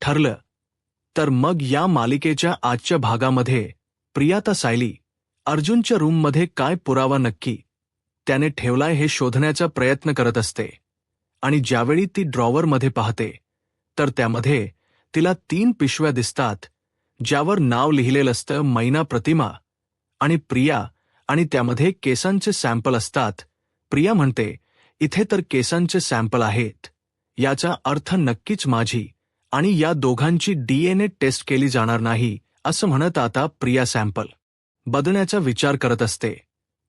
ठरलं. तर मग या मालिकेच्या आजच्या भागामध्ये प्रिया सायली अर्जुनच्या रूममध्ये काय पुरावा नक्की त्याने ठेवलाय हे शोधण्याचा प्रयत्न करत असते. आणि ज्यावेळी ती ड्रॉवरमध्ये पाहते तर त्यामध्ये तिला 3 पिशव्या दिसतात ज्यावर नाव लिहिलेलं असतं मैना प्रतिमा आणि प्रिया, आणि त्यामध्ये केसांचे सॅम्पल असतात. प्रिया म्हणते, इथे तर केसांचे सॅम्पल आहेत, याचा अर्थ नक्कीच माझी आणि या दोघांची DNA टेस्ट केली जाणार नाही असं म्हणत आता प्रिया सॅम्पल बदलण्याचा विचार करत असते.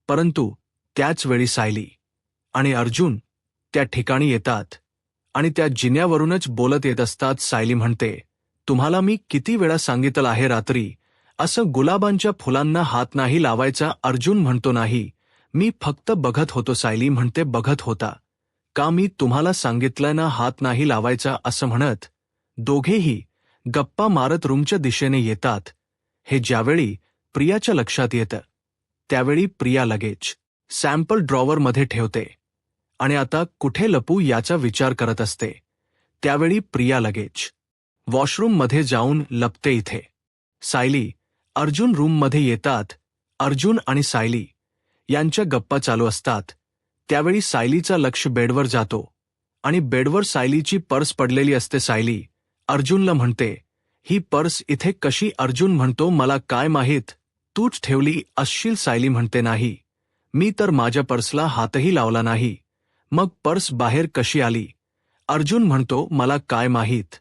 परंतु त्याच वेळी सायली आणि अर्जुन त्या ठिकाणी येतात आणि त्या जिन्यावरूनच बोलत येत असतात. सायली म्हणते, तुम्हाला मी किती वेळा सांगितलं आहे रात्री असं गुलाबांच्या फुलांना हात नाही लावायचा. अर्जुन म्हणतो, नाही, मी फक्त बघत होतो. सायली म्हणते, बघत होता का? मी तुम्हाला सांगितलं ना हात नाही लावायचा असं म्हणत दोघेही गप्पा मारत रूमच्या दिशेने येतात. हे ज्यावेळी प्रियाच्या लक्षात येतं त्यावेळी प्रिया लगेच सॅम्पल ड्रॉवरमध्ये ठेवते आणि आता कुठे लपू याचा विचार करत असते. त्यावेळी प्रिया लगेच वॉशरूममध्ये जाऊन लपते. इथे सायली अर्जुन रूममध्ये येतात. अर्जुन आणि सायली यांच्या गप्पा चालू असतात. त्यावेळी सायलीचा लक्ष बेडवर जातो आणि बेडवर सायलीची पर्स पडलेली असते. सायली अर्जुनला म्हणते, ही पर्स इथे कशी? अर्जुन म्हणतो, मला काय माहीत, तूच ठेवली असशील. सायली म्हणते, नाही, मी तर माझ्या पर्सला हातही लावला नाही, मग पर्स बाहेर कशी आली? अर्जुन म्हणतो, मला काय माहीत,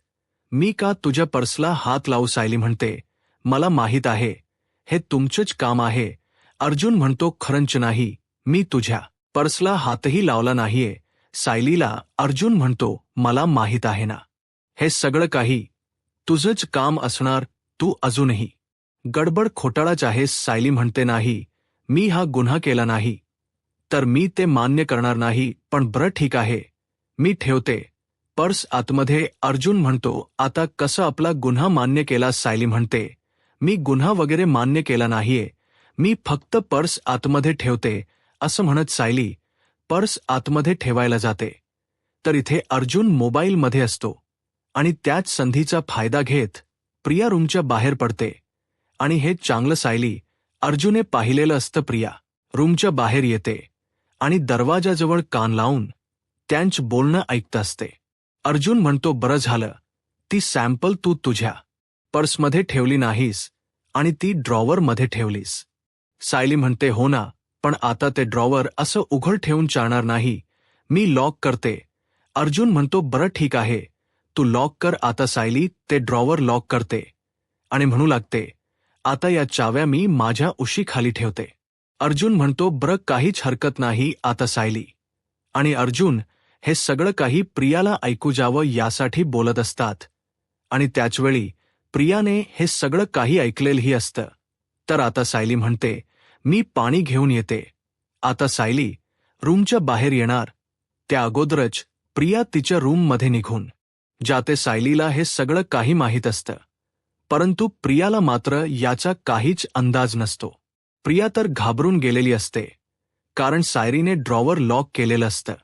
मी का तुझ्या पर्सला हात लावू? सायली म्हणते, मला माहीत आहे, हे तुमचंच काम आहे. अर्जुन म्हणतो, खरंच नाही, मी तुझ्या पर्सला हातही लावला नाहीये. सायलीला अर्जुन म्हणतो, मला माहीत आहे ना, हे सगळं काही तुझंच काम असणार, तू अजूनही गडबड खोटाळाच आहेस. सायली म्हणते, नाही, मी हा गुन्हा केला नाही तर मी ते मान्य करणार नाही, पण बरं ठीक आहे, मी ठेवते पर्स आतमध्ये. अर्जुन म्हणतो, आता कसं आपला गुन्हा मान्य केला? सायली म्हणते, मी गुन्हा वगैरे मान्य केला नाहीये, मी फक्त पर्स आतमध्ये ठेवते असं म्हणत सायली पर्स आतमध्ये ठेवायला जाते. तर इथे अर्जुन मोबाईलमध्ये असतो आणि त्याच संधीचा फायदा घेत प्रिया रूमच्या बाहेर पडते. आणि हे चांगलं सायली अर्जुने पाहिलेलं असतं. प्रिया रूमच्या बाहेर येते आणि दरवाजाजवळ कान लावून त्यांचं बोलणं ऐकत असते. अर्जुन म्हणतो, बरं झालं, ती सॅम्पल तू तुझ्या पर्समध्ये ठेवली नाहीस आणि ती ड्रॉवरमध्ये ठेवलीस. सायली म्हणते, हो ना, पण आता ते ड्रॉवर असं उघड ठेवून चालणार नाही, मी लॉक करते. अर्जुन म्हणतो, बरं ठीक आहे, तू लॉक कर आता. सायली ते ड्रॉवर लॉक करते आणि म्हणू लागते, आता या चाव्या मी माझ्या उशीखाली ठेवते. अर्जुन म्हणतो, बरं काहीच हरकत नाही आता. सायली आणि अर्जुन हे सगळं काही प्रियाला ऐकू जावं यासाठी बोलत असतात. आणि त्याचवेळी प्रियाने हे सगळं काही ऐकलेलंही असतं. तर आता सायली म्हणते, मी पाणी घेऊन येते. आता सायली रूमच्या बाहेर येणार त्या अगोदरच प्रिया तिच्या रूममध्ये निघून जाते. सायलीला हे सगळं काही माहीत असतं, परंतु प्रियाला मात्र याचा काहीच अंदाज नसतो. प्रिया तर घाबरून गेलेली असते, कारण सायलीने ड्रॉवर लॉक केलेलं असतं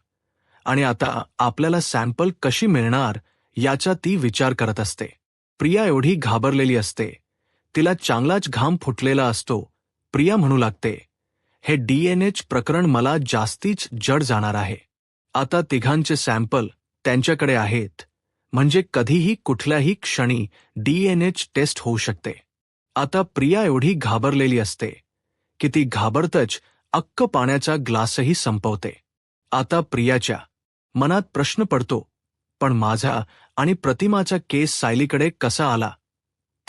आणि आता आपल्याला सॅम्पल कशी मिळणार याचा ती विचार करत असते. प्रिया एवढी घाबरलेली असते, तिला चांगलाच घाम फुटलेला असतो. प्रिया म्हणू लागते, हे DNAच प्रकरण मला जास्तीच जड जाणार आहे. आता तिघांचे सॅम्पल त्यांच्याकडे आहेत, म्हणजे कधीही कुठल्याही क्षणी DNAच टेस्ट होऊ शकते. आता प्रिया एवढी घाबरलेली असते की ती घाबरतच अक्क पाण्याचा ग्लासही संपवते. आता प्रियाच्या मनात प्रश्न पडतो, पण माझा आणि प्रतिमाचा केस सायलीकडे कसा आला?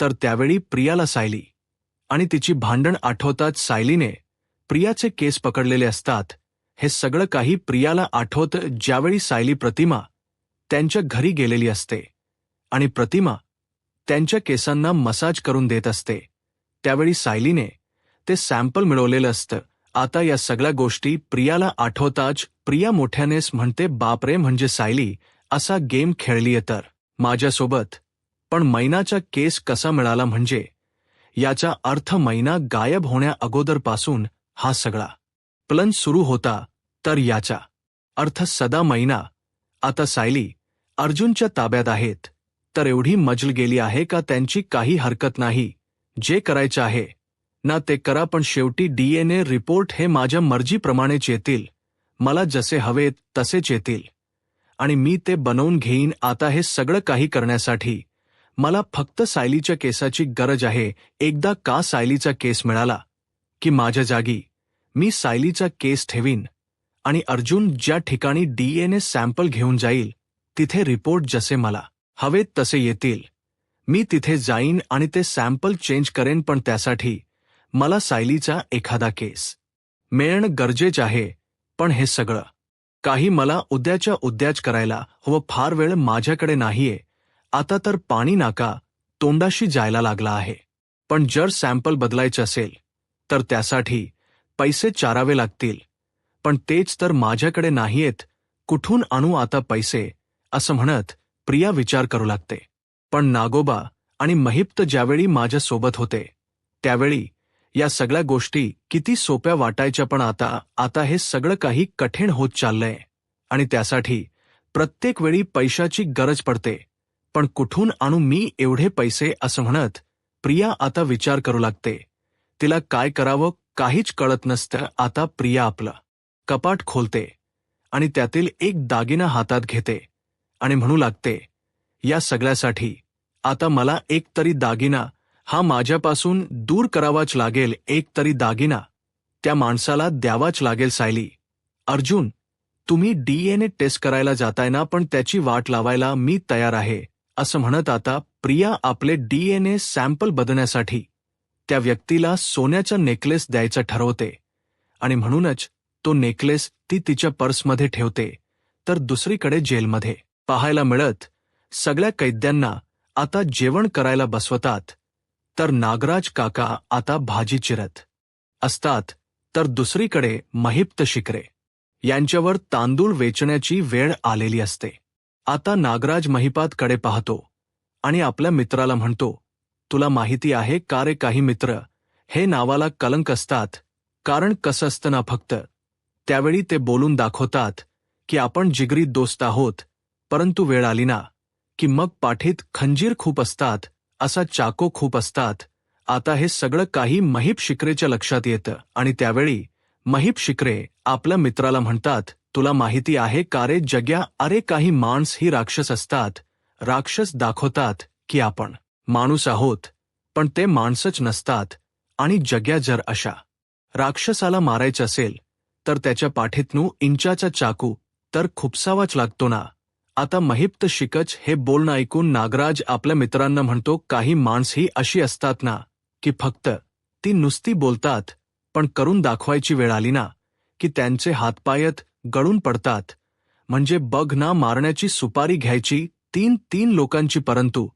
तर त्यावेळी प्रियाला सायली आणि तिची भांडण आठवतात. सायलीने प्रियाचे केस पकडलेले असतात. हे सगळं काही प्रियाला आठवतं ज्यावेळी सायली प्रतिमा त्यांच्या घरी गेलेली असते आणि प्रतिमा त्यांच्या केसांना मसाज करून देत असते. त्यावेळी सायलीने ते सॅम्पल मिळवलेलं असतं. आता या सगळ्या गोष्टी प्रियाला आठवताच प्रिया मोठ्यानेच म्हणते, बापरे, म्हणजे सायली असा गेम खेळलीये तर माझ्यासोबत. पण मैनाचा केस कसा मिळाला? म्हणजे याचा अर्थ मैना गायब होण्या अगोदरपासून हा सगळा प्लन सुरू होता. तर याचा अर्थ सदा मैना आता सायली अर्जुनच्या ताब्यात आहेत. तर एवढी मजल गेली आहे का त्यांची काही हरकत नाही, जे करायचं आहे ना ते करा, पण शेवटी DNA रिपोर्ट हे माझ्या मर्जीप्रमाणेच येतील, मला जसे हवेत तसेच येतील आणि मी ते बनवून घेईन. आता हे सगळं काही करण्यासाठी मला फक्त सायलीच्या केसाची गरज आहे. एकदा का सायलीचा केस मिळाला की माझ्या जागी मी सायलीचा केस ठेवीन आणि अर्जुन ज्या ठिकाणी DNA सॅम्पल घेऊन जाईल तिथे रिपोर्ट जसे मला हवेत तसे येतील. मी तिथे जाईन आणि ते सॅम्पल चेंज करेन, पण त्यासाठी मला सायलीचा एखादा केस मिळणं गरजेचं आहे. पण हे सगळं काही मला उद्याच्या उद्याच करायला हवं. फार वेळ माझ्याकडे नाहीये. आता तर पाणी नाका तोंडाशी जायला लागला आहे. पण जर सॅम्पल बदलायचं असेल तर त्यासाठी पैसे चारावे लागतील, पण तेच तर माझ्याकडे नाहीयेत. कुठून आणू आता पैसे, असं म्हणत प्रिया विचार करू लागते. पण नागोबा आणि महिप्त ज्यावेळी माझ्यासोबत होते त्यावेळी या सगळ्या गोष्टी किती सोप्या वाटायच्या, पण आता हे सगळं काही कठीण होत चाललंय आणि त्यासाठी प्रत्येक वेळी पैशाची गरज पडते. पण कुठून आणू मी एवढे पैसे, असं म्हणत प्रिया आता विचार करू लागते. तिला काय करावं काहीच कळत नसतं. आता प्रिया आपलं कपाट खोलते आणि त्यातील एक दागिना हातात घेते आणि म्हणू लागते, या सगळ्यासाठी आता मला एक तरी दागिना हा माझ्यापासून दूर करावाच लागेल. एक तरी दागिना त्या माणसाला द्यावाच लागेल. सायली, अर्जुन, तुम्ही DNA टेस्ट करायला जाताय ना, पण त्याची वाट लावायला मी तयार आहे, असं म्हणत आता प्रिया आपले DNA सॅम्पल बदलण्यासाठी त्या व्यक्तीला सोन्याचा नेकलेस द्यायचं ठरवते आणि म्हणूनच तो नेकलेस ती तिच्या पर्समध्ये ठेवते. तर दुसरीकडे जेलमध्ये पाहायला मिळत सगळ्या कैद्यांना आता जेवण करायला बसवतात. तर नागराज काका आता भाजी चिरत असतात, तर दुसरीकडे महिप्त शिकरे यांच्यावर तांदूळ वेचण्याची वेळ आलेली असते. आता नागराज महिपातकडे पाहतो आणि आपल्या मित्राला म्हणतो, तुला माहिती आहे का रे, काही मित्र हे नावाला कलंक असतात. कारण कसं असतं ना, फक्त त्यावेळी ते बोलून दाखवतात की आपण जिगरी दोस्त आहोत, परंतु वेळ आली ना की मग पाठीत खंजीर खूप असतात, असा चाको खूप असतात. आता हे सगळं काही महिप शिकरेच्या लक्षात येतं आणि त्यावेळी महिप शिकरे आपल्या मित्राला म्हणतात, तुला माहिती आहे का रे जग्या, अरे काही माणस ही राक्षस असतात. राक्षस दाखवतात की आपण माणूस आहोत, पण ते माणसंच नसतात. आणि जग्या, जर अशा राक्षसाला मारायचं असेल तर त्याच्या पाठीतनू इंचाचा चाकू तर खुपसावाच लागतो ना. आता महिप्त शिकच हे बोलणं ऐकून नागराज आपल्या मित्रांना म्हणतो, काही माणस ही अशी असतात ना की फक्त ती नुसती बोलतात, पण करून दाखवायची वेळ आली ना की त्यांचे हातपायत गळून पडतात. म्हणजे बघ ना, मारण्याची सुपारी घ्यायची तीन लोकांची, परंतु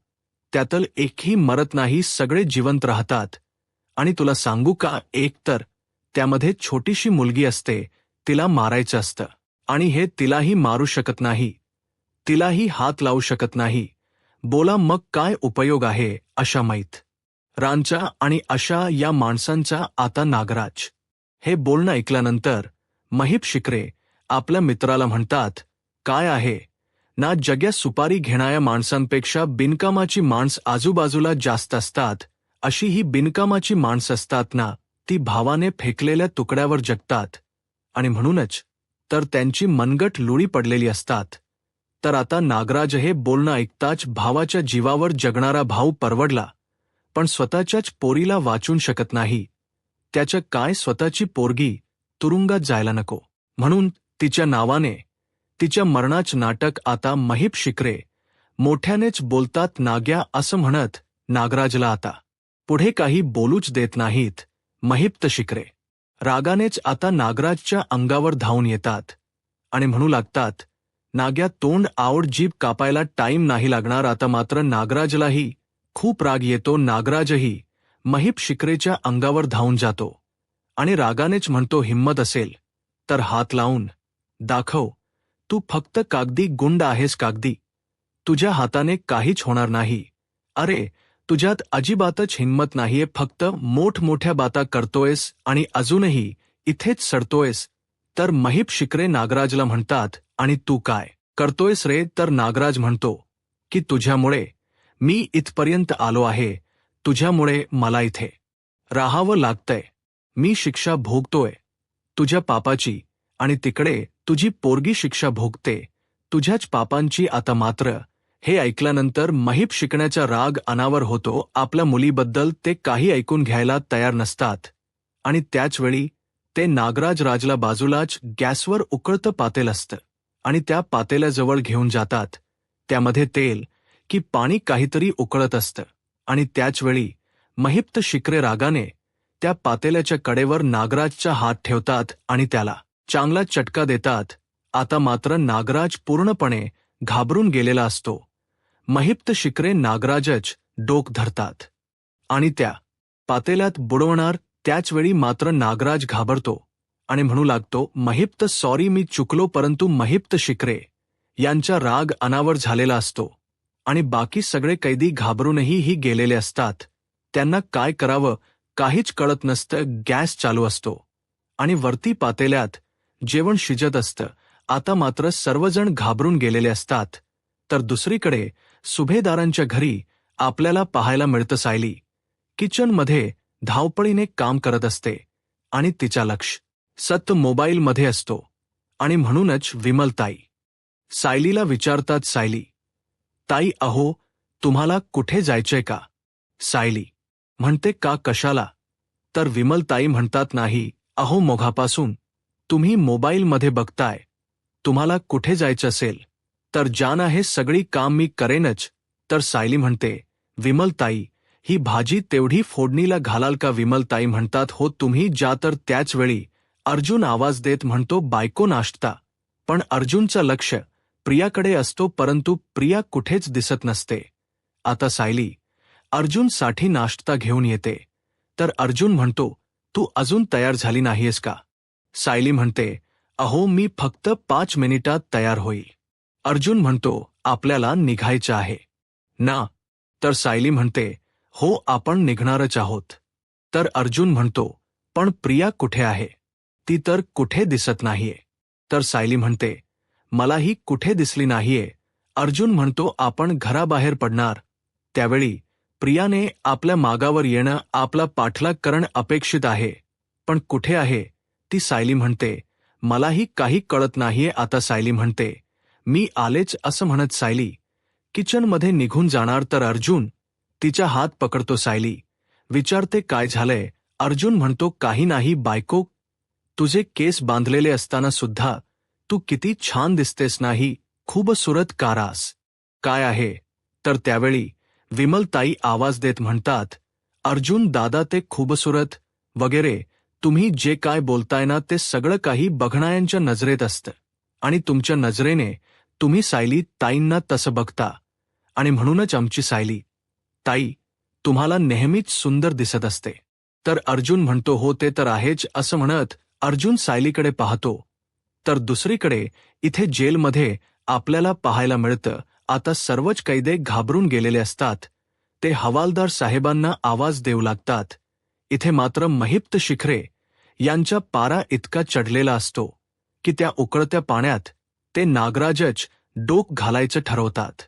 त्यातल एकही मरत नाही, सगळे जिवंत राहतात. आणि तुला सांगू का, एक तर त्यामध्ये छोटीशी मुलगी असते, तिला मारायचं असतं आणि हे तिलाही मारू शकत नाही, तिलाही हात लावू शकत नाही. बोला मग काय उपयोग आहे अशा मैत रांचा आणि अशा या माणसांचा. आता नागराज हे बोलणं ऐकल्यानंतर महिप शिकरे आपल्या मित्राला म्हणतात, काय आहे ना जग्या, सुपारी घेणाऱ्या माणसांपेक्षा बिनकामाची माणस आजूबाजूला जास्त असतात. अशी ही बिनकामाची माणसं असतात ना, ती भावाने फेकलेल्या तुकड्यावर जगतात आणि म्हणूनच तर त्यांची मनगट लुळी पडलेली असतात. तर आता नागराज हे बोलणं ऐकताच भावाच्या जीवावर जगणारा भाऊ परवडला, पण स्वतःच्याच पोरीला वाचून शकत नाही. त्याच्या काय स्वतःची पोरगी तुरुंगात जायला नको म्हणून तिच्या नावाने तिच्या मरणाच नाटक. आता महिप शिकरे मोठ्यानेच बोलतात, नाग्या, असं म्हणत नागराजला आता पुढे काही बोलूच देत नाहीत. महिप्त शिकरे रागानेच आता नागराजच्या अंगावर धावून येतात आणि म्हणू लागतात, नाग्या, तोंड आवड, जीभ कापायला टाईम नाही लागणार. आता मात्र नागराजलाही खूप राग येतो. नागराजही महिप शिकरेच्या अंगावर धावून जातो आणि रागानेच म्हणतो, हिम्मत असेल तर हात लावून दाखव. तू फक्त कागदी गुंड आहेस, कागदी. तुझ्या हाताने काहीच होणार नाही. अरे, तुझ्यात अजिबातच हिंमत नाहीये, फक्त मोठमोठ्या बाता करतोयस आणि अजूनही इथेच सडतोयस. तर महिप शिकरे नागराजला म्हणतात, आणि तू काय करतोयस रे? तर नागराज म्हणतो की तुझ्यामुळे मी इथपर्यंत आलो आहे तुझ्यामुळे, मला इथे राहावं लागतंय, मी शिक्षा भोगतोय तुझ्या पापाची, आणि तिकडे तुझी पोरगी शिक्षा भोगते तुझ्याच पापांची. आता मात्र हे ऐकल्यानंतर महीप शिकण्याचा राग अनावर होतो. आपल्या मुलीबद्दल ते काही ऐकून घ्यायला तयार नसतात, आणि त्याचवेळी ते नागराज राजला बाजूलाच गॅसवर उकळतं पातेल असतं आणि त्या पातेल्याजवळ घेऊन जातात. त्यामध्ये तेल की पाणी काहीतरी उकळत असतं, आणि त्याचवेळी महिप्त शिकरे रागाने त्या पातेल्याच्या कडेवर नागराजचा हात ठेवतात आणि त्याला चांगला चटका देतात. आता मात्र नागराज पूर्णपणे घाबरून गेलेला असतो. महिप्त शिकरे नागराजच डोक धरतात आणि त्या पातेल्यात बुडवणार. त्याचवेळी मात्र नागराज घाबरतो आणि म्हणू लागतो, महिप्त सॉरी, मी चुकलो. परंतु महिप्त शिकरे यांचा राग अनावर झालेला असतो आणि बाकी सगळे कैदी घाबरूनही गेलेले असतात. त्यांना काय करावं काहीच कळत नसतं. गॅस चालू असतो आणि वरती पातेल्यात जेवण शिजत असतं. आता मात्र सर्वजण घाबरून गेलेले असतात. तर दुसरीकडे सुभेदारांच्या घरी आपल्याला पाहायला मिळतं सायली किचनमध्ये धावपळीने काम करत असते आणि तिचा लक्ष सतत मोबाईलमध्ये असतो. आणि म्हणूनच विमलताई सायलीला विचारतात, सायली ताई, अहो तुम्हाला कुठे जायचंय का? सायली म्हणते, का, कशाला? तर विमलताई म्हणतात, नाही अहो, मोघापासून तुम्ही मोबाईलमध्ये बघताय, तुम्हाला कुठे जायचं असेल तर जाना, हे सगळी काम मी करेनच. तर सायली म्हणते, विमलताई ही भाजी तेवढी फोडणीला घालाल का? विमलताई म्हणतात, हो तुम्ही जा. तर त्याचवेळी अर्जुन आवाज देत म्हणतो, बायको नाश्ता. पण अर्जुनचं लक्ष प्रियाकडे असतो, परंतु प्रिया कुठेच दिसत नसते. आता सायली अर्जुनसाठी नाश्ता घेऊन येते. तर अर्जुन म्हणतो, तू अजून तयार झाली नाहीयेस का? सायली म्हणते, अहो मी फक्त 5 मिनिटात तयार होईल. अर्जुन म्हणतो, आपल्याला निघायचं आहे ना? तर सायली म्हणते, हो आपण निघणारच आहोत. तर अर्जुन म्हणतो, पण प्रिया कुठे आहे? ती तर कुठे दिसत नाहीये. तर सायली म्हणते, मलाही कुठे दिसली नाहीये. अर्जुन म्हणतो, आपण घराबाहेर पडणार त्यावेळी प्रियाने आपल्या मागावर येणं, आपला पाठलाग करणं अपेक्षित आहे, पण कुठे आहे ती? सायली म्हणते, मलाही काही कळत नाहीये. आता सायली म्हणते, मी आलेच असं म्हणत सायली किचनमध्ये निघून जाणार. तर अर्जुन तिचा हात पकडतो. सायली विचारते, काय झालंय? अर्जुन म्हणतो, काही नाही बायको, तुझे केस बांधलेले असताना सुद्धा तू किती छान दिसतेस नाही, खूबसूरत कारास. काय आहे? तर त्यावेळी विमलताई आवाज देत म्हणतात, अर्जुन दादा, ते खूबसूरत वगैरे तुम्ही जे काय बोलताय ना, ते सगळं काही बघणाऱ्यांच्या नजरेत असतं, आणि तुमच्या नजरेने तुम्ही सायली ताईंना तसं बघता, आणि म्हणूनच आमची सायली ताई तुम्हाला नेहमीच सुंदर दिसत असते. तर अर्जुन म्हणतो, हो ते तर आहेच. असं म्हणत अर्जुन सायलीकडे पाहतो. तर दुसरीकडे इथे जेलमध्ये आपल्याला पाहायला मिळतं, आता सर्वच कैदे घाबरून गेलेले असतात. ते हवालदार साहेबांना आवाज देऊ लागतात. इथे मात्र महिप्त शिखरे यांचा पारा इतका चढलेला असतो की त्या उकळत्या पाण्यात ते नागराजच डोक घालायचं ठरवतात.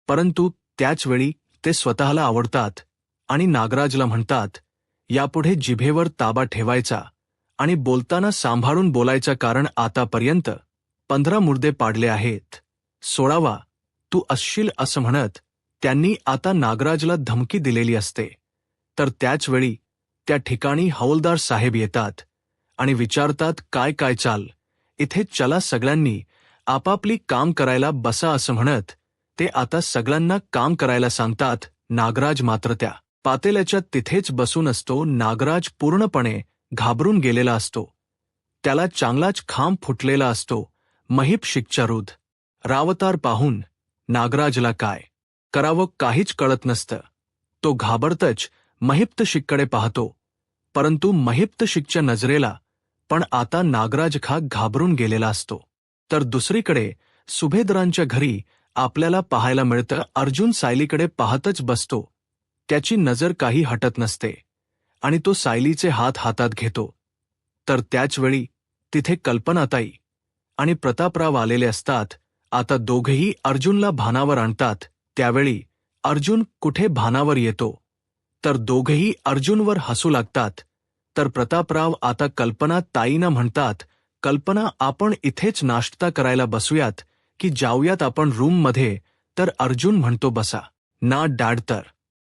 परंतु त्याचवेळी ते स्वतःला आवडतात आणि नागराजला म्हणतात, यापुढे जिभेवर ताबा ठेवायचा आणि बोलताना सांभाळून बोलायचा, कारण आतापर्यंत 15 मुर्दे पाडले आहेत, 16वा तू असशील. असं म्हणत त्यांनी आता नागराजला धमकी दिलेली असते. तर त्याचवेळी त्या ठिकाणी हवालदार साहेब येतात आणि विचारतात, काय काय चाल इथे, चला सगळ्यांनी आपापली काम करायला बसा. असं म्हणत ते आता सगळ्यांना काम करायला सांगतात. नागराज मात्र त्या पातेल्याच्या तिथेच बसून असतो. नागराज पूर्णपणे घाबरून गेलेला असतो. त्याला चांगलाच खांब फुटलेला असतो. महिप शिकचारूद रावतार पाहून नागराजला काय करावं काहीच कळत नसतं. तो घाबरतच महिप्त शिककडे पाहतो, परंतु महिप्त शिकच्या नजरेला पण आता नागराज घाबरून गेलेला असतो. तर दुसरीकडे सुभेदारांच्या घरी आपल्याला पाहायला मिळतं, अर्जुन सायलीकडे पाहतच बसतो. त्याची नजर काही हटत नसते आणि तो सायलीचे हात हातात घेतो. तर त्याचवेळी तिथे कल्पनाताई आणि प्रतापराव आलेले असतात. आता दोघेही अर्जुनला भानावर आणतात. त्यावेळी अर्जुन कुठे भानावर येतो, तर दोघेही अर्जुनवर हसू लागतात. तर प्रतापराव आता कल्पना ताईंना म्हणतात, कल्पना आपण इथेच नाश्ता करायला बसूयात की जाऊयात आपण रूममध्ये. तर अर्जुन म्हणतो बसा ना डॅड. तर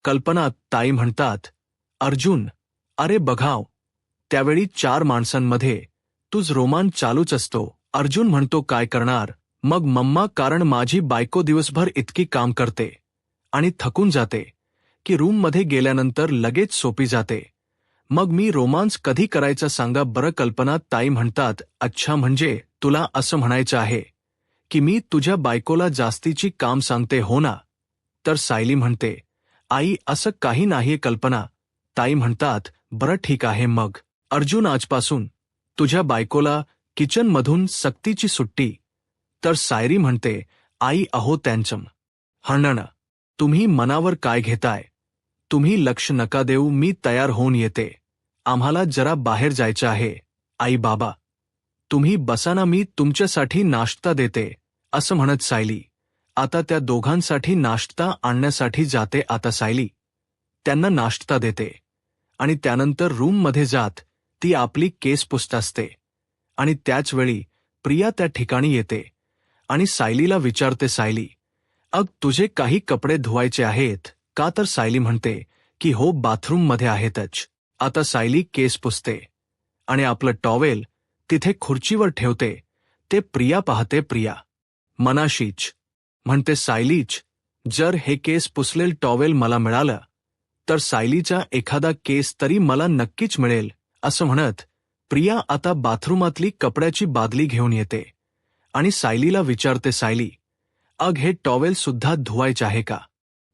कल्पना ताई म्हणतात, अर्जुन अरे बघाव, त्यावेळी 4 माणसांमध्ये तुझ रोमान चालूच असतो. अर्जुन म्हणतो काय करणार मग मम्मा, कारण माझी बायको दिवसभर इतकी काम करते आणि थकून जाते की रूममध्ये गेल्यानंतर लगेच सोपी जाते. मग मी रोमांस कधी करायचा सांगा बरं. कल्पना ताई म्हणतात, अच्छा म्हणजे तुला असं म्हणायचं आहे की मी तुझ्या बायकोला जास्तीची काम सांगते हो ना. तर सायली म्हणते, आई असं काही नाहीये. कल्पना ताई म्हणतात, बरं ठीक आहे मग अर्जुन आजपासून तुझ्या बायकोला किचनमधून सक्तीची सुट्टी. तर सायरी म्हणते, आई अहो त्यांचं हणण तुम्ही मनावर काय घेताय, तुम्ही लक्ष नका देऊ, मी तयार होऊन येते, आम्हाला जरा बाहेर जायचं आहे. आई बाबा तुम्ही बसाना, मी तुमच्यासाठी नाश्ता देते. असं म्हणत सायली आता त्या दोघांसाठी नाश्ता आणण्यासाठी जाते. आता सायली त्यांना नाश्ता देते आणि त्यानंतर रूममध्ये जात ती आपली केस पुसत असते. आणि त्याचवेळी प्रिया त्या ठिकाणी येते आणि सायलीला विचारते, सायली अग तुझे काही कपडे धुवायचे आहेत का. तर सायली म्हणते की हो बाथरूममध्ये आहेतच. आता सायली केस पुसते आणि आपलं टॉवेल तिथे खुर्चीवर ठेवते. ते प्रिया पाहते. प्रिया मनाशीच म्हणते, सायलीच जर हे केस पुसलेल टॉवेल मला मिळालं तर सायलीचा एखादा केस तरी मला नक्कीच मिळेल. असं म्हणत प्रिया आता बाथरूमातली कपड्याची बादली घेऊन येते आणि सायलीला विचारते, सायली अग हे टॉवेल सुद्धा धुवायचे आहे का.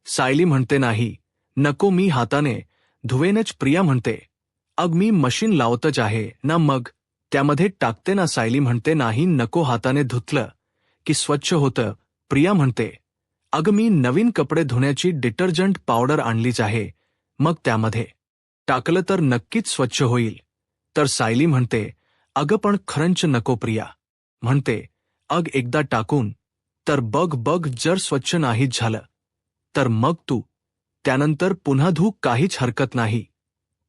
सायली म्हणते, नाही नको मी हाताने धुवेनच. प्रिया म्हणते, अग मी मशीन लावतच आहे ना, मग त्यामध्ये टाकते ना. सायली म्हणते, नाही नको, हाताने धुतलं की स्वच्छ होतं. प्रिया म्हणते, अग मी नवीन कपडे धुण्याची डिटर्जंट पावडर आणलीच आहे, मग त्यामध्ये टाकलं तर नक्कीच स्वच्छ होईल. तर सायली म्हणते, अगं पण खरंच नको. प्रिया म्हणते, अग एकदा टाकून तर बघ बघ, जर स्वच्छ नाहीच झालं तर मग तू त्यानंतर पुन्हा धू, काहीच हरकत नाही.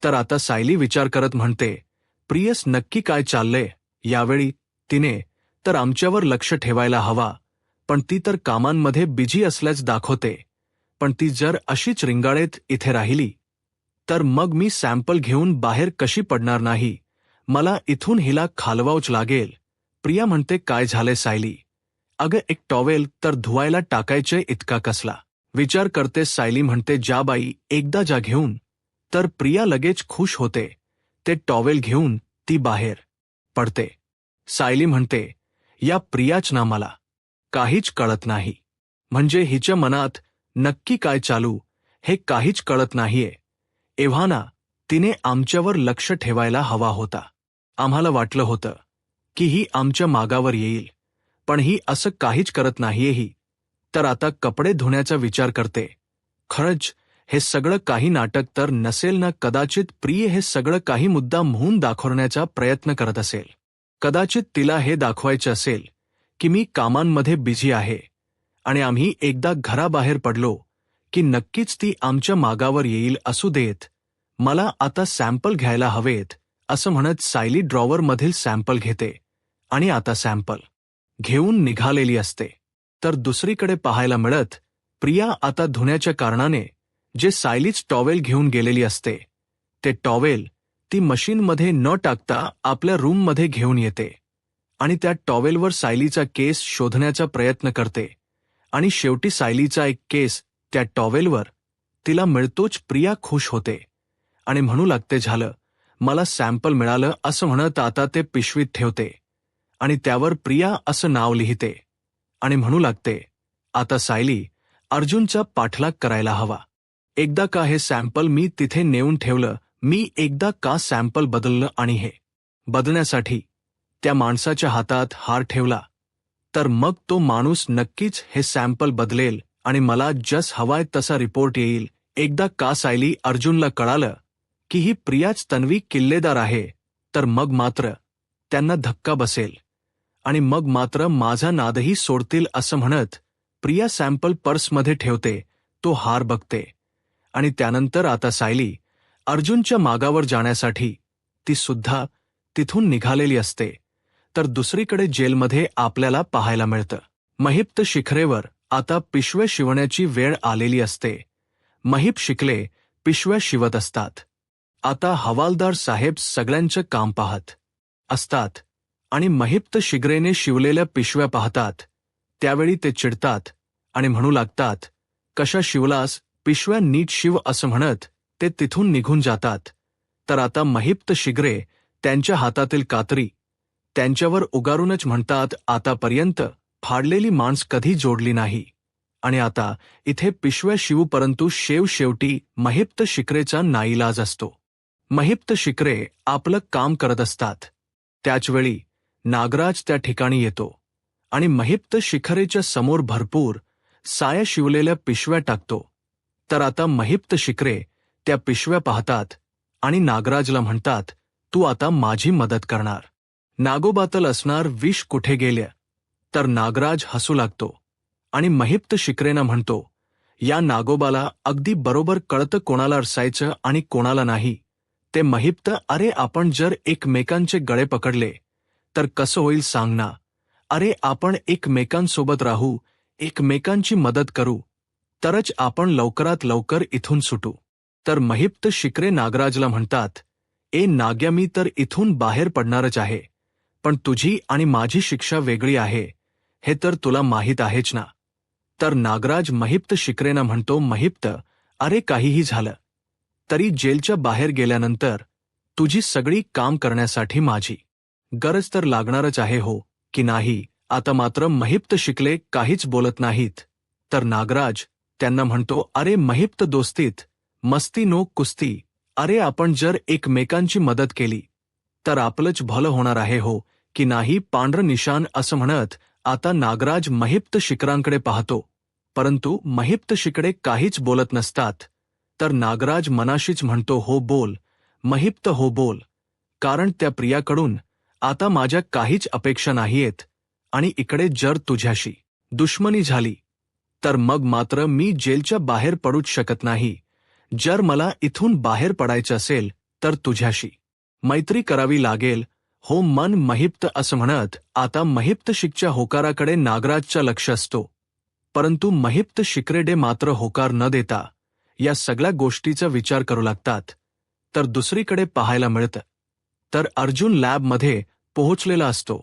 तर आता सायली विचार करत म्हणते, प्रियस नक्की काय चाललंय. यावेळी तिने तर आमच्यावर लक्ष ठेवायला हवा, पण ती तर कामांमध्ये बिझी असल्याच दाखवते. पण ती जर अशीच रिंगाळेत इथे राहिली तर मग मी सॅम्पल घेऊन बाहेर कशी पडणार नाही, मला इथून हिला खालवावच लागेल. प्रिया म्हणते, काय झाले सायली, अगं एक टॉवेल तर धुवायला टाकायचे, इतका कसला विचार करते. सायली म्हणते, जा बाई एकदा जा घेऊन. तर प्रिया लगेच खुश होते. ते टॉवेल घेऊन ती बाहेर पडते. सायली म्हणते, या प्रियाच ना मला काहीच कळत नाही, म्हणजे हिच्या मनात नक्की काय चालू हे काहीच कळत नाहीये. एव्हाना तिने आमच्यावर लक्ष ठेवायला हवा होता. आम्हाला वाटलं होतं की ही आमच्या मागावर येईल, पण ही असं काहीच करत नाहीये. ही तर आता कपडे धुण्याचा विचार करते. खरंच हे सगळं काही नाटक तर नसेल ना. कदाचित प्रिय हे सगळं काही मुद्दाम म्हणून दाखवण्याचा प्रयत्न करत असेल. कदाचित तिला हे दाखवायचे असेल की मी कामांमध्ये बिझी आहे आणि आम्ही एकदा घराबाहेर पडलो की नक्कीच ती आमच्या मागावर येईल. असू देत, मला आता सॅम्पल घ्यायला हवेत. असं म्हणत सायली ड्रॉवरमधील सॅम्पल घेते आणि आता सॅम्पल घेऊन निघालेली असते. तर दुसरीकडे पाहायला मिळत प्रिया आता धुण्याच्या कारणाने जे सायलीच टॉवेल घेऊन गेलेली असते ते टॉवेल ती मशीनमध्ये न टाकता आपल्या रूममध्ये घेऊन येते आणि त्या टॉवेलवर सायलीचा केस शोधण्याचा प्रयत्न करते आणि शेवटी सायलीचा एक केस त्या टॉवेलवर तिला मिळतोच. प्रिया खुश होते आणि म्हणू लागते, झालं, मला सॅम्पल मिळालं. असं म्हणत आता ते पिशवीत ठेवते आणि त्यावर प्रिया असं नाव लिहिते आणि म्हणू लागते, आता सायली अर्जुनचा पाठलाग करायला हवा. एकदा का हे सॅम्पल मी तिथे नेऊन ठेवलं, मी एकदा का सॅम्पल बदललं आणि हे बदलण्यासाठी त्या माणसाच्या हातात हार ठेवला तर मग तो माणूस नक्कीच हे सॅम्पल बदलेल आणि मला जस हवाय तसा रिपोर्ट येईल. एकदा का सायली अर्जुनला कळालं की ही प्रियाच तन्वी किल्लेदार आहे तर मग मात्र त्यांना धक्का बसेल आणि मग मात्र माझा नादही सोडतील. असं म्हणत प्रिया सॅम्पल पर्समध्ये ठेवते. तो हार बघते. आणि त्यानंतर आता सायली अर्जुनच्या मागावर जाण्यासाठी ती सुद्धा तिथून निघालेली असते. तर दुसरीकडे जेलमध्ये आपल्याला पाहायला मिळतं महिप्त शिखरेवर आता पिशव्या शिवण्याची वेळ आलेली असते. महिप शिकले पिशव्या शिवत असतात. आता हवालदार साहेब सगळ्यांचं काम पाहत असतात आणि महिप्त शिगरेने शिवलेल्या पिशव्या पाहतात. त्यावेळी ते चिडतात आणि म्हणू लागतात, कशा शिवलास, पिशव्या नीट शिव असं म्हणत ते तिथून निघून जातात. तर आता महिप्त शिगरे त्यांच्या हातातील कात्री त्यांच्यावर उगारूनच म्हणतात, आतापर्यंत फाडलेली मांस कधी जोडली नाही आणि आता इथे पिशव्या शिवू, परंतु शेवटी महिप्त शिकरेचा नाईलाज असतो. महिप्त शिकरे आपलं काम करत असतात. त्याचवेळी नागराज त्या ठिकाणी येतो आणि महिप्त शिखरेच्या समोर भरपूर साया शिवलेल्या पिशव्या टाकतो. तर आता महिप्त शिखरे त्या पिशव्या पाहतात आणि नागराजला म्हणतात, तू आता माझी मदत करणार. नागोबातल असणार विष कुठे गेल्या. तर नागराज हसू लागतो आणि महिप्त शिकरेना म्हणतो, या नागोबाला अगदी बरोबर कळतं कोणाला अडसायचं आणि कोणाला नाही. ते महिप्त, अरे आपण जर एकमेकांचे गळे पकडले तर कसं होईल सांग ना. अरे आपण एकमेकांसोबत राहू, एकमेकांची मदत करू, तरच आपण लवकरात लवकर इथून सुटू. तर महिप्त शिकरे नागराजला म्हणतात, ए नाग्या, मी तर इथून बाहेर पडणारच आहे, पण तुझी आणि माझी शिक्षा वेगळी आहे, हे तर तुला माहीत आहेच ना. तर नागराज महिप्त शिकरेना म्हणतो, महिप्त, अरे काहीही झालं तरी जेलच्या बाहेर गेल्यानंतर तुझी सगळी काम करण्यासाठी माझी गरज तर लागणारच आहे, हो की नाही. आता मात्र महिप्त शिकले काहीच बोलत नाहीत. तर नागराज त्यांना म्हणतो, अरे महिप्त दोस्तीत मस्ती नो कुस्ती. अरे आपण जर एकमेकांची मदत केली तर आपलंच भलं होणार आहे, हो की नाही. पांढरं निशाण असं म्हणत आता नागराज महिप्त शिखरांकडे पाहतो, परंतु महिप्त शिकडे काहीच बोलत नसतात. तर नागराज मनाशीच म्हणतो, हो बोल महिप्त, हो बोल, कारण त्या प्रियाकडून आता माझ्या काहीच अपेक्षा नाहीयेत आणि इकडे जर तुझ्याशी दुश्मनी झाली तर मग मात्र मी जेलच्या बाहेर पडूच शकत नाही. जर मला इथून बाहेर पडायचं असेल तर तुझ्याशी मैत्री करावी लागेल, हो मन महिप्त असं म्हणत आता महिप्त शिकच्या होकाराकडे नागराजचं लक्ष असतो. परंतु महिप्त शिकरेडे मात्र होकार न देता या सगळ्या गोष्टीचा विचार करू लागतात. तर दुसरीकडे पाहायला मिळतं तर अर्जुन लॅबमध्ये पोहोचलेला असतो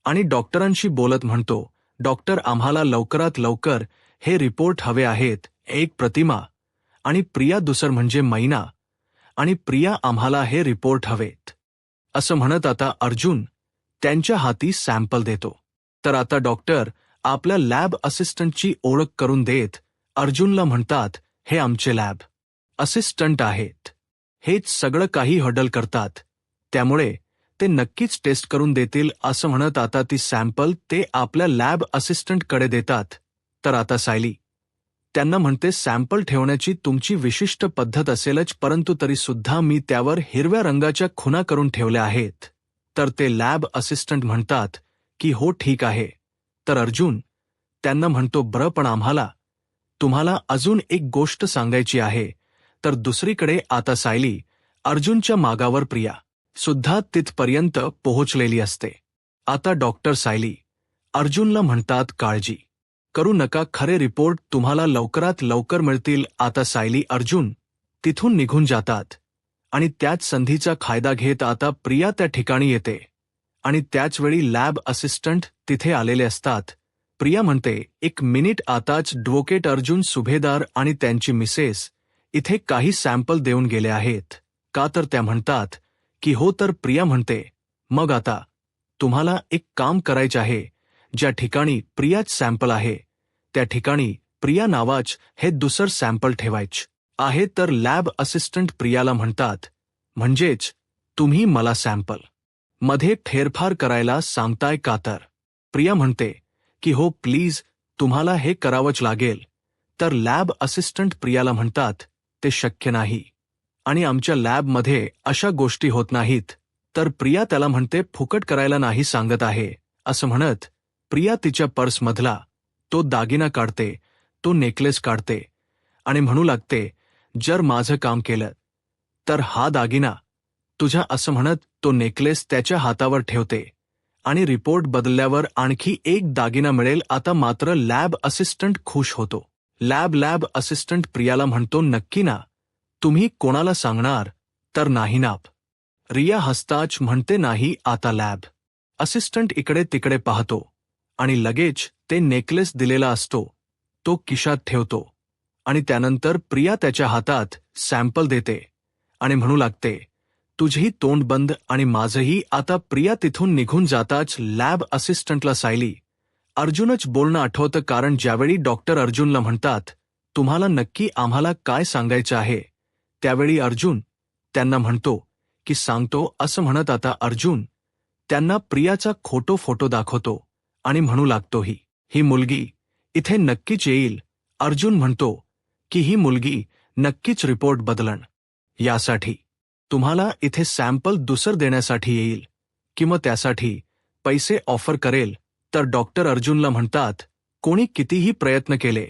आणि डॉक्टरांशी बोलत म्हणतो, डॉक्टर आम्हाला लवकरात लवकर हे रिपोर्ट हवे आहेत. एक प्रतिमा आणि प्रिया दुसर म्हणजे मैना आणि प्रिया, आम्हाला हे रिपोर्ट हवेत असं म्हणत आता अर्जुन त्यांच्या हाती सॅम्पल देतो. तर आता डॉक्टर आपल्या लॅब असिस्टंटची ओळख करून देत अर्जुनला म्हणतात, हे आमचे लॅब असिस्टंट आहेत, हेच सगळं काही हँडल करतात, त्यामुळे ते नक्कीच टेस्ट करून देतील असं म्हणत आता ती सॅम्पल ते आपल्या लॅब असिस्टंटकडे देतात. तर आता सायली त्यांना म्हणते, सॅम्पल ठेवण्याची तुमची विशिष्ट पद्धत असेलच, परंतु तरी सुद्धा मी त्यावर हिरव्या रंगाच्या खुणा करून ठेवल्या आहेत. तर ते लॅब असिस्टंट म्हणतात की हो ठीक आहे. तर अर्जुन त्यांना म्हणतो, बरं पण आम्हाला तुम्हाला अजून एक गोष्ट सांगायची आहे. तर दुसरीकडे आता सायली अर्जुनच्या मागावर प्रिया सुद्धा तिथपर्यंत पोहोचलेली असते. आता डॉक्टर सायली अर्जुनला म्हणतात, काळजी करू नका, खरे रिपोर्ट तुम्हाला लवकरात लवकर मिळतील. आता सायली अर्जुन तिथून निघून जातात आणि त्याच संधीचा फायदा घेत आता प्रिया त्या ठिकाणी येते आणि त्याचवेळी लॅब असिस्टंट तिथे आलेले असतात. प्रिया म्हणते, एक मिनिट, आताच ॲडव्होकेट अर्जुन सुभेदार आणि त्यांची मिसेस इथे काही सॅम्पल देऊन गेले आहेत का. तर त्या म्हणतात की हो. तर प्रिया म्हणते, मग आता तुम्हाला एक काम करायचे आहे, ज्या ठिकाणी प्रियाच सॅम्पल आहे त्या ठिकाणी प्रिया नावाच हे दुसर सॅम्पल ठेवायचे आहे. तर लॅब असिस्टंट प्रियाला म्हणतात, म्हणजेच तुम्ही मला सॅम्पल मध्ये फेरफार करायला सांगताय का. तर प्रिया म्हणते की हो प्लीज, तुम्हाला हे करावंच लागेल. तर लॅब असिस्टंट प्रियाला म्हणतात, ते शक्य नाही आणि आमच्या लॅबमध्ये अशा गोष्टी होत नाहीत. तर प्रिया त्याला म्हणते, फुकट करायला नाही सांगत आहे असं म्हणत प्रिया तिच्या पर्समधला तो दागिना काढते, तो नेकलेस काढते आणि म्हणू लागते, जर माझं काम केलं तर हा दागिना तुझ्या, असं म्हणत तो नेकलेस त्याच्या हातावर ठेवते आणि रिपोर्ट बदलल्यावर आणखी एक दागिना मिळेल. आता मात्र लॅब असिस्टंट खुश होतो. लॅब असिस्टंट प्रियाला म्हणतो, नक्की ना, तुम्ही कोणाला सांगणार तर नाही ना? रिया हसताच म्हणते, नाही. आता लॅब असिस्टंट इकडे तिकडे पाहतो आणि लगेच ते नेकलेस दिलेला असतो तो खिशात ठेवतो आणि त्यानंतर प्रिया त्याच्या हातात सॅम्पल देते आणि म्हणू लागते, तुझी तोंड बंद आणि माझंही. आता प्रिया तिथून निघून जाताच लॅब असिस्टंटला सायली अर्जुनच बोलणं आठवतं, कारण ज्यावेळी डॉक्टर अर्जुनला म्हणतात, तुम्हाला नक्की आम्हाला काय सांगायचं आहे, त्यावेळी अर्जुन त्यांना म्हणतो की सांगतो असं म्हणत. आता अर्जुन त्यांना प्रियाचा फोटो दाखवतो आणि म्हणू लागतो, ही मुलगी इथे नक्कीच येईल. अर्जुन म्हणतो की ही मुलगी नक्कीच रिपोर्ट बदलण यासाठी तुम्हाला इथे सॅम्पल दुसर देण्यासाठी येईल किंवा त्यासाठी पैसे ऑफर करेल. तर डॉक्टर अर्जुनला म्हणतात, कोणी कितीही प्रयत्न केले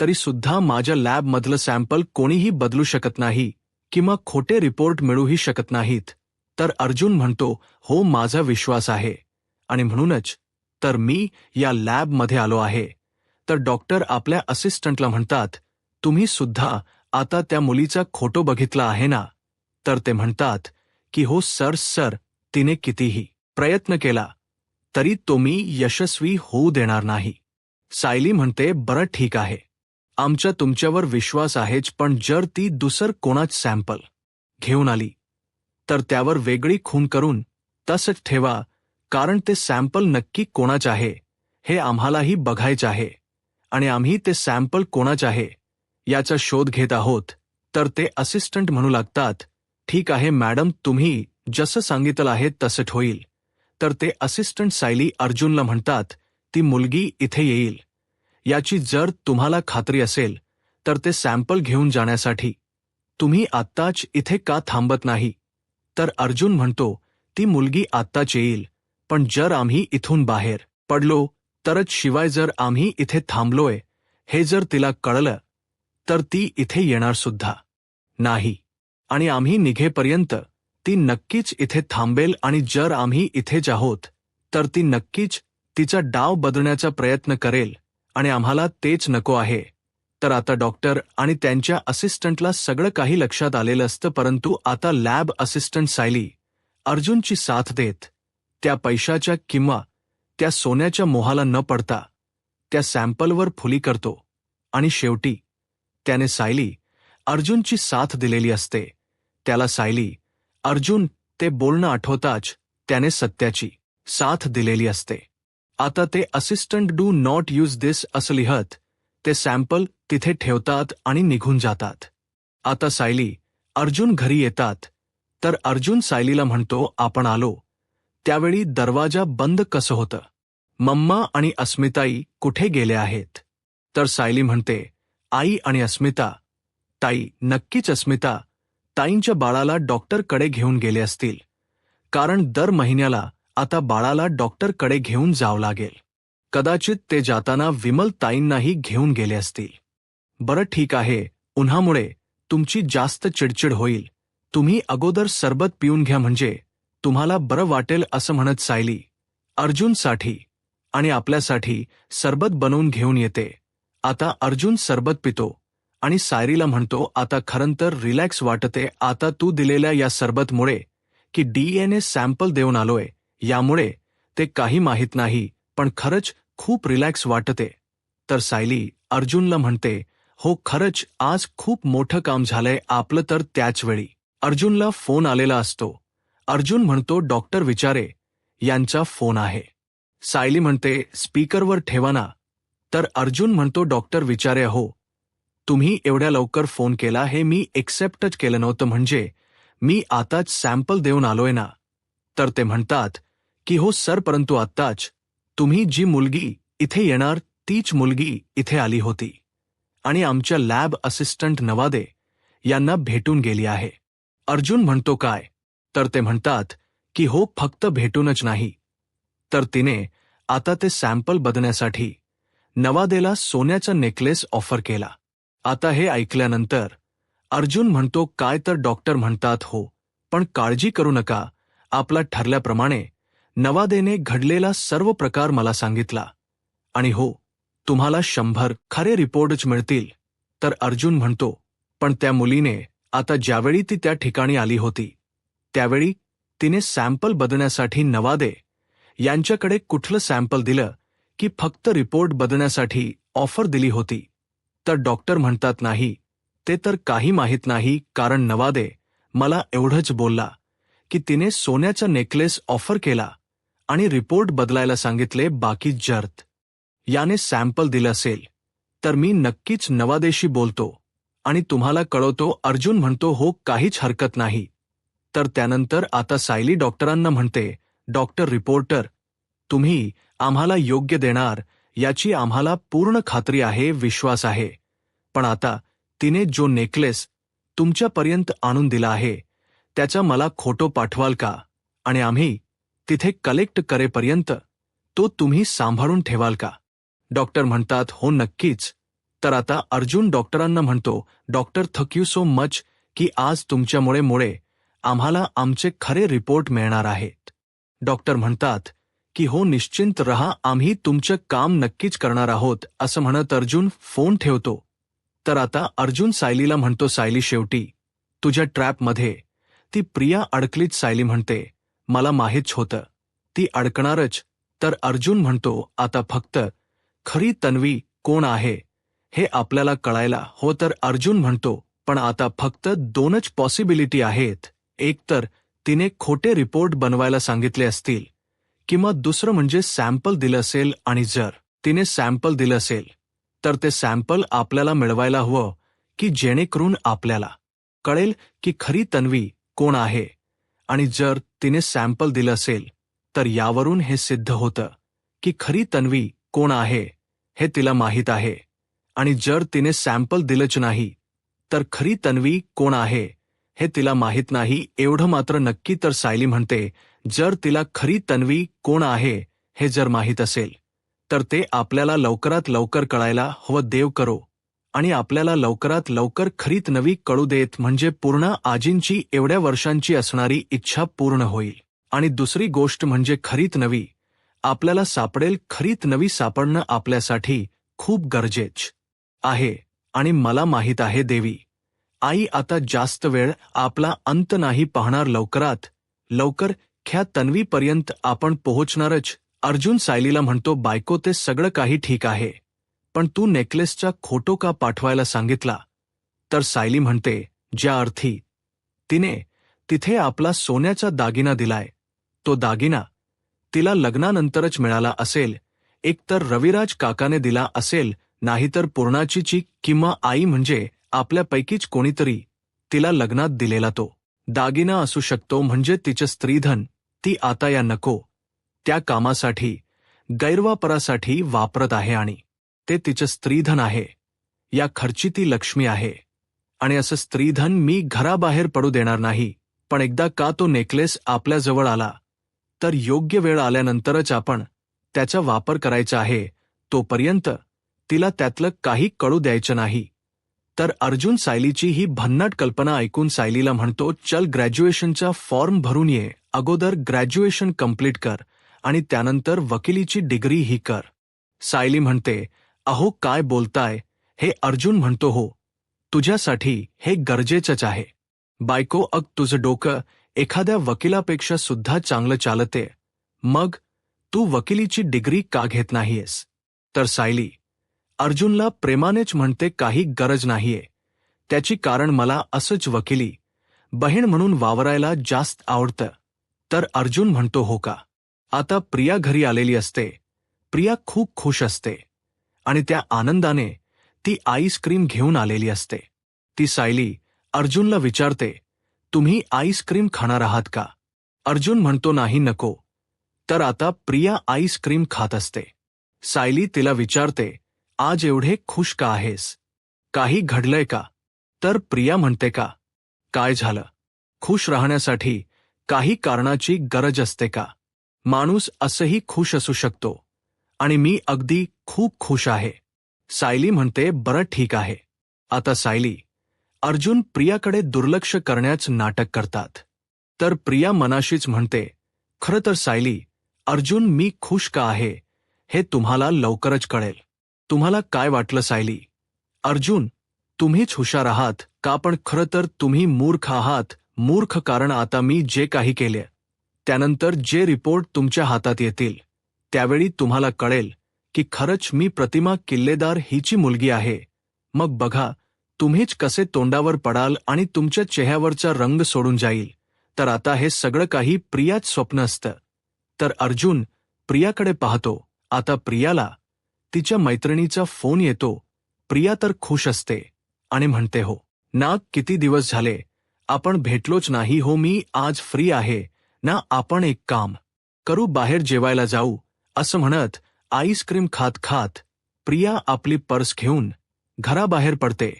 तरी सुद्धा माझ्या लॅबमधलं सॅम्पल कोणीही बदलू शकत नाही किंवा खोटे रिपोर्ट मिळूही शकत नाहीत. तर अर्जुन म्हणतो, हो, माझा विश्वास आहे आणि म्हणूनच तर मी या लॅबमध्ये आलो आहे. तर डॉक्टर आपल्या असिस्टंटला म्हणतात, तुम्ही सुद्धा आता त्या मुलीचा फोटो बघितला आहे ना? तर ते म्हणतात की हो सर, तिने कितीही प्रयत्न केला तरी तो मी यशस्वी होऊ देणार नाही. सायली म्हणते, बरं ठीक आहे, आमचा तुमच्यावर विश्वास आहेच, पण जर ती दुसर कोणाच सॅम्पल घेऊन आली तर त्यावर वेगळी खून करून तसंच ठेवा, कारण ते सॅम्पल नक्की कोणाच आहे हे आम्हालाही बघायचं आहे आणि आम्ही ते सॅम्पल कोणाच आहे याचा शोध घेत आहोत. तर ते असिस्टंट म्हणू लागतात, ठीक आहे मॅडम, तुम्ही जसं सांगितलं आहे तसं होईल. तर ते असिस्टंट सायली अर्जुनला म्हणतात, ती मुलगी इथे येईल याची जर तुम्हाला खात्री असेल तर ते सॅम्पल घेऊन जाण्यासाठी तुम्ही आत्ताच इथे का थांबत नाही? तर अर्जुन म्हणतो, ती मुलगी आत्ताच येईल, पण जर आम्ही इथून बाहेर पडलो तरच, शिवाय जर आम्ही इथे थांबलोय हे जर तिला कळलं तर ती इथे येणार सुद्धा नाही आणि आम्ही निघेपर्यंत ती नक्कीच इथे थांबेल आणि जर आम्ही इथेच आहोत तर ती नक्कीच तिचा डाव बदलण्याचा प्रयत्न करेल आणि आम्हाला तेच नको आहे. तर आता डॉक्टर आणि त्यांच्या असिस्टंटला सगळं काही लक्षात आलेलं असतं, परंतु आता लॅब असिस्टंट सायली अर्जुनची साथ देत त्या पैशाच्या किंवा त्या सोन्याच्या मोहाला न पडता त्या सॅम्पलवर फुली करतो आणि शेवटी त्याने सायली अर्जुनची साथ दिलेली असते. त्याला सायली अर्जुन ते बोलणं आठवताच त्याने सत्याची साथ दिलेली असते. आता ते असिस्टंट डू नॉट यूज दिस असं लिहत ते सॅम्पल तिथे ठेवतात आणि निघून जातात. आता सायली अर्जुन घरी येतात तर अर्जुन सायलीला म्हणतो, आपण आलो त्यावेळी दरवाजा बंद कसं होतं? मम्मा आणि अस्मिताई कुठे गेले आहेत? तर सायली म्हणते, आई आणि अस्मिता, ताई, नक्कीच अस्मिता ताईंच्या बाळाला डॉक्टरकडे घेऊन गेले असतील, कारण दर महिन्याला आता बाळाला डॉक्टरकडे घेऊन जावं लागेल. कदाचित ते जाताना विमल ताईंनाही घेऊन गेले असतील. बरं ठीक आहे, उन्हामुळे तुमची जास्त चिडचिड होईल, तुम्ही अगोदर सरबत पिऊन घ्या म्हणजे तुम्हाला बरं वाटेल, असं म्हणत सायली अर्जुनसाठी आणि आपल्यासाठी सरबत बनवून घेऊन येते. आता अर्जुन सरबत पितो आणि सायलीला म्हणतो, आता खरं तर रिलॅक्स वाटते, आता तू दिलेल्या या सरबतमुळे की DNA सॅम्पल देऊन आलोय यामुळे ते काही माहीत नाही, पण खरंच खूप रिलॅक्स वाटते. तर सायली अर्जुनला म्हणते, हो खरंच आज खूप मोठं काम झालंय आपलं. तर त्याच वेळी अर्जुनला फोन आलेला असतो. अर्जुन म्हणतो, डॉक्टर विचारे यांचा फोन आहे. सायली म्हणते, स्पीकरवर ठेवा ना. तर अर्जुन म्हणतो, डॉक्टर विचारे, हो, तुम्ही एवढ्या लवकर फोन केला हे मी एक्सेप्टच केलं नव्हतं, म्हणजे मी आताच सॅम्पल देऊन आलोय ना. तर ते म्हणतात की हो सर, परंतु आत्ताच तुम्ही जी मुलगी इथे येणार तीच मुलगी इथे आली होती आणि आमच्या लॅब असिस्टंट नवादे यांना भेटून गेली आहे. अर्जुन म्हणतो, काय? तर ते म्हणतात की हो, फक्त भेटूनच नाही तर तिने आता ते सॅम्पल बदलण्यासाठी नवादेला सोन्याचा नेकलेस ऑफर केला. आता हे ऐकल्यानंतर अर्जुन म्हणतो, काय तर डॉक्टर म्हणतात हो, पण काळजी करू नका. आपला ठरल्याप्रमाणे नवादेने घडलेला सर्व प्रकार मला सांगितला. आणि हो, तुम्हाला 100 खरे रिपोर्टच मिळतील. तर अर्जुन म्हणतो, पण त्या मुलीने आता ज्यावेळी ती त्या ठिकाणी आली होती त्यावेळी तिने सॅम्पल बदलण्यासाठी नवादे यांच्याकडे कुठलं सॅम्पल दिलं की फक्त रिपोर्ट बदलण्यासाठी ऑफर दिली होती? तर डॉक्टर म्हणतात, नाही, ते तर काही माहीत नाही, कारण नवादे मला एवढंच बोलला की तिने सोन्याचा नेकलेस ऑफर केला आणि रिपोर्ट बदलायला सांगितले. बाकी जर याने सॅम्पल दिलं असेल तर मी नक्कीच नवादेशी बोलतो आणि तुम्हाला कळवतो. अर्जुन म्हणतो, हो, काहीच हरकत नाही. तर त्यानंतर आता सायली डॉक्टरांना म्हणते, डॉक्टर रिपोर्टर, तुम्ही आम्हाला योग्य देणार याची आम्हाला पूर्ण खात्री आहे, विश्वास आहे. पण आता तिने जो नेकलेस तुमच्यापर्यंत आणून दिला आहे त्याचा मला फोटो पाठवाल का? आणि आम्ही तिथे कलेक्ट करेपर्यंत तो तुम्ही सांभाळून ठेवाल का? डॉक्टर म्हणतात, हो, नक्कीच. तर आता अर्जुन डॉक्टरांना म्हणतो, doctor, thank you so much की आज तुमच्यामुळे आम्हाला आमचे खरे रिपोर्ट मिळणार आहेत. डॉक्टर म्हणतात की हो, निश्चिंत रहा, आम्ही तुमचं काम नक्कीच करणार आहोत. असं म्हणत अर्जुन फोन ठेवतो. तर आता अर्जुन सायलीला म्हणतो, सायली, शेवटी तुझ्या ट्रॅपमध्ये ती प्रिया अडकलीच. सायली म्हणते, मला माहीत होतं ती अडकणारच. तर अर्जुन म्हणतो, आता फक्त खरी तन्वी कोण आहे हे आपल्याला कळायला हो. तर अर्जुन म्हणतो, पण आता फक्त 2च पॉसिबिलिटी आहेत. एक तर तिने खोटे रिपोर्ट बनवायला सांगितले असतील, किंवा दुसरं म्हणजे सॅम्पल दिलं असेल. आणि जर तिने सॅम्पल दिलं असेल तर ते सॅम्पल आपल्याला मिळवायला हवं, की जेणेकरून आपल्याला कळेल की खरी तन्वी कोण आहे. आणि जर तिने सॅम्पल दिलं असेल तर यावरून हे सिद्ध होतं की खरी तन्वी कोण आहे हे तिला माहीत आहे. आणि जर तिने सॅम्पल दिलंच नाही तर खरी तन्वी कोण आहे हे तिला माहीत नाही. एवढं मात्र नक्की. तर सायली म्हणते, जर तिला खरी तन्वी कोण आहे हे जर माहीत असेल तर ते आपल्याला लवकरात लवकर कळायला हवं. देव करो आणि आपल्याला लवकरात लवकर खरी तन्वी कळू देत, म्हणजे पूर्ण आजींची एवढ्या वर्षांची असणारी इच्छा पूर्ण होईल. आणि दुसरी गोष्ट म्हणजे खरी तन्वी आपल्याला सापडेल. खरी तन्वी सापडणं आपल्यासाठी खूप गरजेचं आहे. आणि मला माहीत आहे, देवी आई आता जास्त वेळ आपला अंत नाही पाहणार. लवकरात लवकर ख्या तन्वीपर्यंत आपण पोहोचणारच. अर्जुन सायलीला म्हणतो, बायको, ते सगळं काही ठीक आहे, पण तू नेकलेसचा फोटो का पाठवायला सांगितला? तर सायली म्हणते, ज्या अर्थी तिने तिथे आपला सोन्याचा दागिना दिलाय, तो दागिना तिला लग्नानंतरच मिळाला असेल. एकतर रविराज काकाने दिला असेल, नाहीतर पूर्णाचीची किंवा आई म्हणजे आपल्यापैकीच कोणीतरी तिला लग्नात दिलेला तो दागिना असू शकतो. म्हणजे तिचं स्त्रीधन ती आता या नको त्या कामासाठी, गैरवापरासाठी वापरत आहे. आणि ते तिचं स्त्रीधन आहे, या खर्ची ती लक्ष्मी आहे. आणि असं स्त्रीधन मी घराबाहेर पडू देणार नाही. पण एकदा का तो नेकलेस आपल्याजवळ आला तर योग्य वेळ आल्यानंतरच आपण त्याचा वापर करायचा आहे. तोपर्यंत तिला त्यातलं काही कळू द्यायचं नाही. तर अर्जुन सायलीची ही भन्नाट कल्पना ऐकून सायलीला म्हणतो, चल, ग्रॅज्युएशनचा फॉर्म भरून ये. अगोदर ग्रॅज्युएशन कंप्लीट कर आणि त्यानंतर वकिलीची डिग्री ही कर. सायली म्हणते, अहो, काय बोलताय हे? अर्जुन म्हणतो, हो, तुझ्यासाठी हे गरजेचंच आहे. बायको, तुझं डोकं एखाद्या वकिलापेक्षा सुद्धा चांगलं चालते, मग तू वकिलीची डिग्री का घेत नाहीयेस? तर सायली अर्जुनला प्रेमानेच म्हणते, काही गरज नाहीये त्याची, कारण मला असंच वकिली बहीण म्हणून वावरायला जास्त आवडतं. तर अर्जुन म्हणतो, हो का? आता प्रिया घरी आलेली असते. प्रिया खूप खुश असते आणि त्या आनंदाने ती आईस्क्रीम घेऊन आलेली असते. ती सायली अर्जुनला विचारते, तुम्ही आईस्क्रीम खाणार आहात का? अर्जुन म्हणतो, नाही, नको. तर आता प्रिया आईस्क्रीम खात असते. सायली तिला विचारते, आज एवढे खुश का आहेस? काही घडलंय का? तर प्रिया म्हणते, का काय झालं? खुश राहण्यासाठी काही कारणाची गरज असते का? माणूस असंही खुश असू शकतो आणि मी अगदी खूप खुश आहे. सायली म्हणते, बरं, ठीक आहे. आता सायली, अर्जुन प्रियाकडे दुर्लक्ष करण्याचं नाटक करतात. तर प्रिया मनाशीच म्हणते, खरं तर सायली, अर्जुन मी खुश का आहे हे तुम्हाला लवकरच कळेल. तुम्हाला काय वाटलं सायली? अर्जुन, तुम्हीच हुशार आहात का? पण खरं तर तुम्ही मूर्ख आहात. मूर्ख कारण आता मी जे काही केले त्यानंतर जे रिपोर्ट तुमच्या हातात येतील त्यावेळी तुम्हाला कळेल की खरंच मी प्रतिमा किल्लेदार हिची मुलगी आहे. मग बघा तुम्हीच कसे तोंडावर पडाल आणि तुमच्या चेहऱ्यावरचा रंग सोडून जाईल. तर आता हे सगळं काही प्रियाच स्वप्न असतं. तर अर्जुन प्रियाकडे पाहतो. आता प्रियाला तिच्या मैत्रिणीचा फोन येतो. प्रिया तर खुश असते आणि म्हणते, हो ना, किती दिवस झाले आपण भेटलोच नाही. हो, मी आज फ्री आहे ना, आपण एक काम करू, बाहेर जेवायला जाऊ. असं म्हणत आईस्क्रीम खात खात प्रिया आपली पर्स घेऊन घराबाहेर पडते.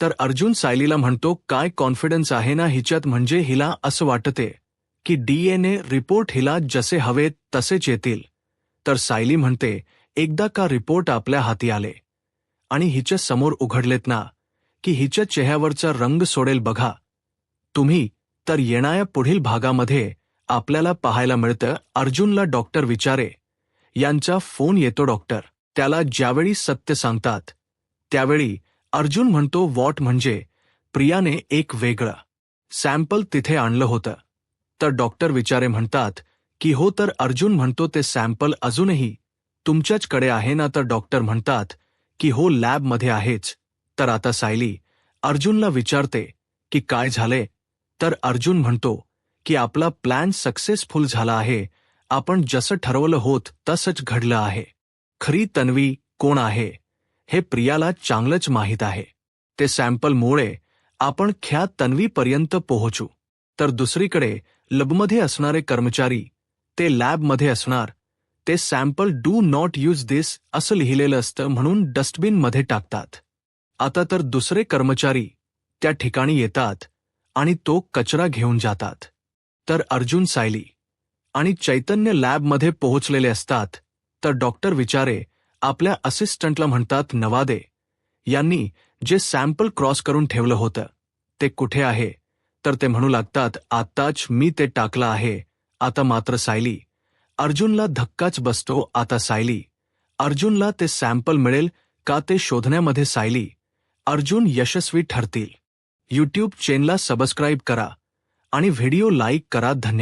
तर अर्जुन सायलीला म्हणतो, काय कॉन्फिडन्स आहे ना हिच्यात, म्हणजे हिला असं वाटते की DNA रिपोर्ट हिला जसे हवेत तसेच येतील. तर सायली म्हणते, एकदा का रिपोर्ट आपल्या हाती आले आणि हिच्या समोर उघडलेत ना की हिच्या चेहऱ्यावरचा रंग सोडेल बघा तुम्ही. तर येणाऱ्या पुढील भागामध्ये आपल्याला पाहायला मिळतं अर्जुनला डॉक्टर विचारे यांचा फोन येतो. डॉक्टर त्याला ज्यावेळी सत्य सांगतात त्यावेळी अर्जुन म्हणतो, व्हॉट, म्हणजे प्रियाने एक वेगळं सॅम्पल तिथे आणलं होतं. तर डॉक्टर विचारे म्हणतात की हो. तर अर्जुन म्हणतो, ते सॅम्पल अजूनही तुमच्याचकडे आहे ना? तर डॉक्टर म्हणतात की हो, लॅबमध्ये आहेच. तर आता सायली अर्जुनला विचारते की काय झाले? तर अर्जुन म्हणतो की आपला प्लॅन सक्सेसफुल झाला आहे. आपण जसं ठरवलं होत तसंच घडलं आहे. खरी तन्वी कोण आहे हे प्रियाला चांगलंच माहीत आहे. ते सॅम्पलमुळे आपण ख्या तन्वीपर्यंत पोहोचू. तर दुसरीकडे लॅबमध्ये असणारे कर्मचारी ते लॅबमध्ये असणार. ते सॅम्पल डू नॉट यूज दिस असं लिहिलेलं असतं म्हणून डस्टबिनमध्ये टाकतात. आता तर दुसरे कर्मचारी त्या ठिकाणी येतात आणि तो कचरा घेऊन जातात. तर अर्जुन, सायली आणि चैतन्य लॅबमध्ये पोहोचलेले असतात. तर डॉक्टर विचारे आपल्या असिस्टंटला म्हणतात, नवादे यांनी जे सॅम्पल क्रॉस करून ठेवलं होतं ते कुठे आहे? तर ते म्हणू लागतात, आत्ताच मी ते टाकलं आहे. आता मात्र सायली अर्जुनला धक्काच बसतो. आता सायली अर्जुनला ते सॅम्पल मिळेल का ते शोधण्यामध्ये सायली अर्जुन यशस्वी ठरतील. यूट्यूब चॅनलला सबस्क्राईब करा आणि व्हिडिओ लाईक करा. धन्यवाद.